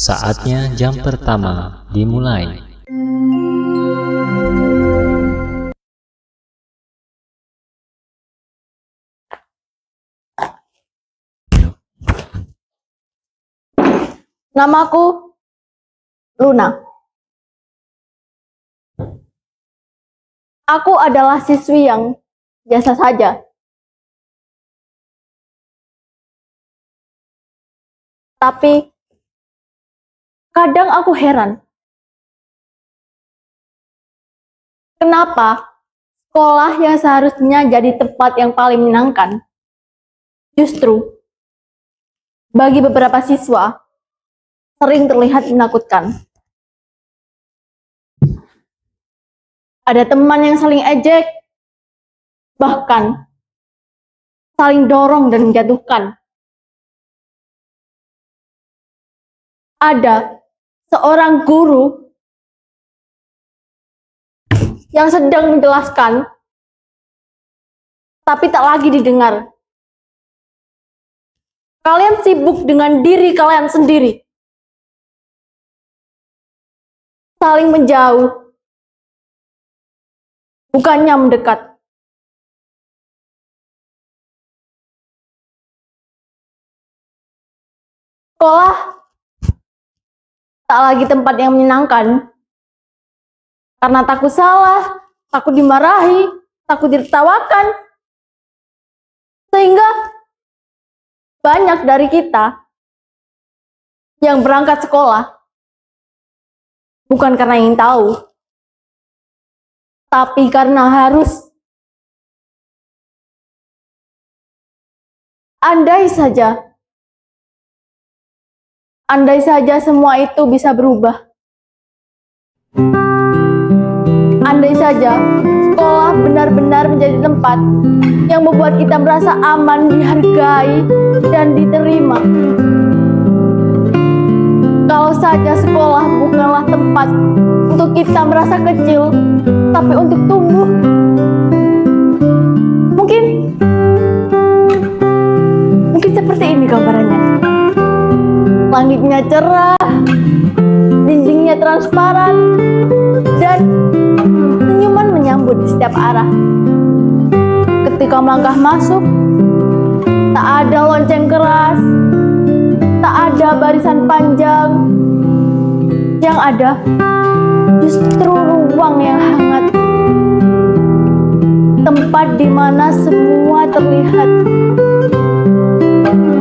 Saatnya jam pertama dimulai. Namaku Luna. Aku adalah siswi yang biasa saja. Tapi kadang aku heran. Kenapa sekolah yang seharusnya jadi tempat yang paling menyenangkan, justru bagi beberapa siswa sering terlihat menakutkan. Ada teman yang saling ejek, bahkan saling dorong dan menjatuhkan. Ada seorang guru yang sedang menjelaskan, tapi tak lagi didengar. Kalian sibuk dengan diri kalian sendiri. Saling menjauh, bukannya mendekat. Sekolah tak lagi tempat yang menyenangkan, karena takut salah, takut dimarahi, takut ditertawakan. Sehingga banyak dari kita yang berangkat sekolah bukan karena ingin tahu, tapi karena harus. Andai saja semua itu bisa berubah. Andai saja sekolah benar-benar menjadi tempat yang membuat kita merasa aman, dihargai, dan diterima. Kalau saja sekolah bukanlah tempat untuk kita merasa kecil, tapi untuk tumbuh. Mungkin seperti ini gambarannya. Langitnya cerah, dindingnya transparan, dan senyuman menyambut di setiap arah. Ketika melangkah masuk, tak ada lonceng keras, tak ada barisan panjang. Yang ada justru ruang yang hangat, tempat di mana semua terlihat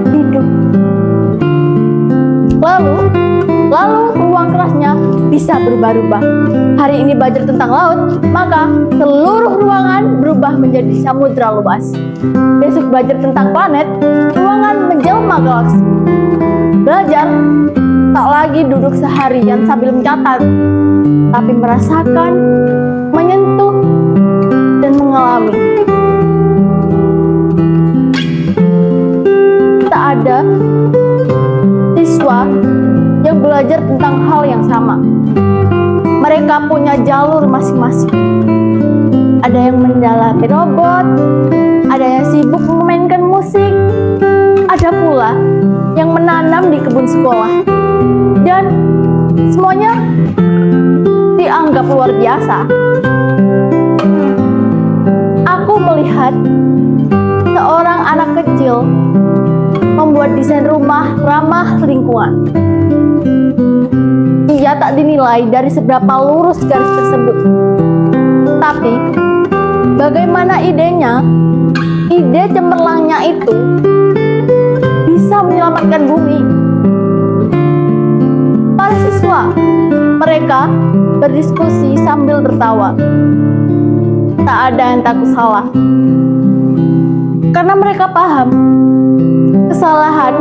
hidup. Lalu ruang kerasnya bisa berubah-ubah. Hari ini belajar tentang laut, maka seluruh ruangan berubah menjadi samudra luas. Besok belajar tentang planet, ruangan menjelma galaksi. Belajar tak lagi duduk seharian sambil mencatat, tapi merasakan, menyentuh, dan mengalami. Tak ada siswa yang belajar tentang hal yang sama. Mereka punya jalur masing-masing. Ada yang mendalami robot, ada yang sibuk memainkan musik, ada pula yang menanam di kebun sekolah. Dan semuanya dianggap luar biasa. Aku melihat seorang anak kecil membuat desain rumah ramah lingkungan. Ia tak dinilai dari seberapa lurus garis tersebut, tapi bagaimana idenya, ide cemerlangnya itu bisa menyelamatkan bumi. Para siswa, mereka berdiskusi sambil tertawa. Tak ada yang takut salah, karena mereka paham kesalahan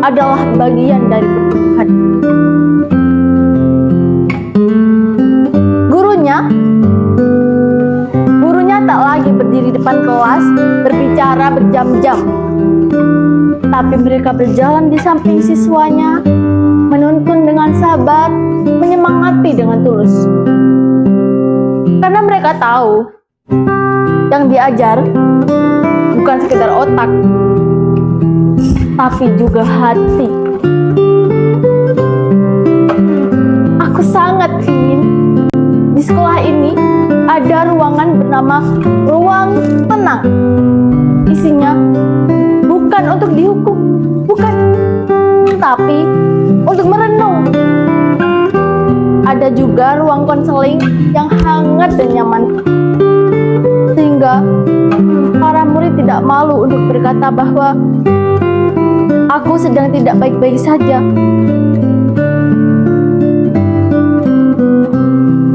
adalah bagian dari pertumbuhan. Gurunya tak lagi berdiri depan kelas berbicara berjam-jam, tapi mereka berjalan di samping siswanya, menuntun dengan sabar, menyemangati dengan tulus. Karena mereka tahu yang diajar bukan sekedar otak, tapi juga hati. sangat ingin di sekolah ini ada ruangan bernama ruang tenang. Isinya bukan untuk dihukum, bukan, tapi untuk merenung. Ada juga ruang konseling yang hangat dan nyaman, sehingga para murid tidak malu untuk berkata bahwa aku sedang tidak baik-baik saja.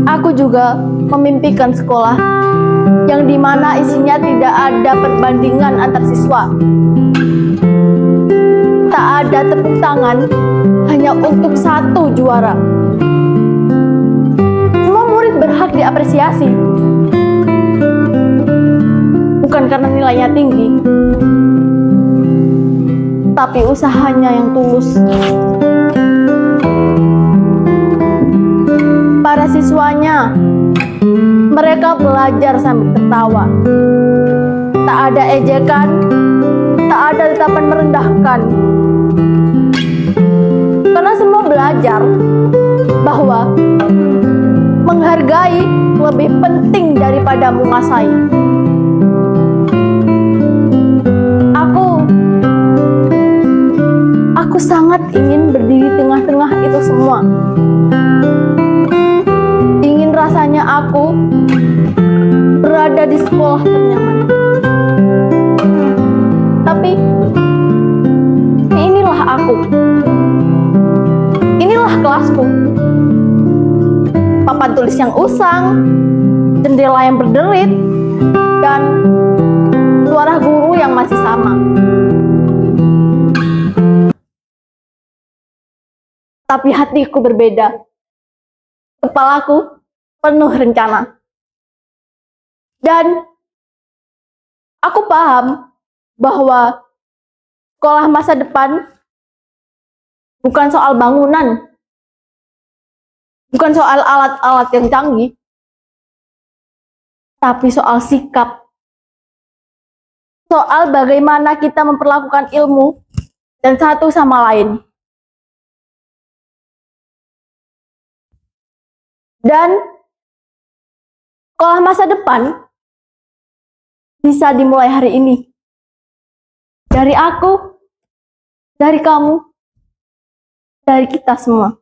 Aku juga memimpikan sekolah yang dimana isinya tidak ada perbandingan antar siswa. Tak ada tepuk tangan hanya untuk satu juara. Semua murid berhak diapresiasi, bukan karena nilainya tinggi, tapi usahanya yang tulus. Para siswanya, mereka belajar sambil tertawa. Tak ada ejekan, tak ada tatapan merendahkan. Karena semua belajar bahwa menghargai lebih penting daripada menguasai. Aku sangat ingin berdiri tengah-tengah itu semua. Ingin rasanya aku berada di sekolah ternyaman. Tapi inilah aku. Inilah kelasku. Papan tulis yang usang, jendela yang berderit, dan suara guru yang masih sama. Tapi hatiku berbeda. Kepalaku penuh rencana. Dan aku paham bahwa sekolah masa depan bukan soal bangunan, bukan soal alat-alat yang canggih, tapi soal sikap. Soal bagaimana kita memperlakukan ilmu dan satu sama lain. Dan sekolah masa depan bisa dimulai hari ini. Dari aku, dari kamu, dari kita semua.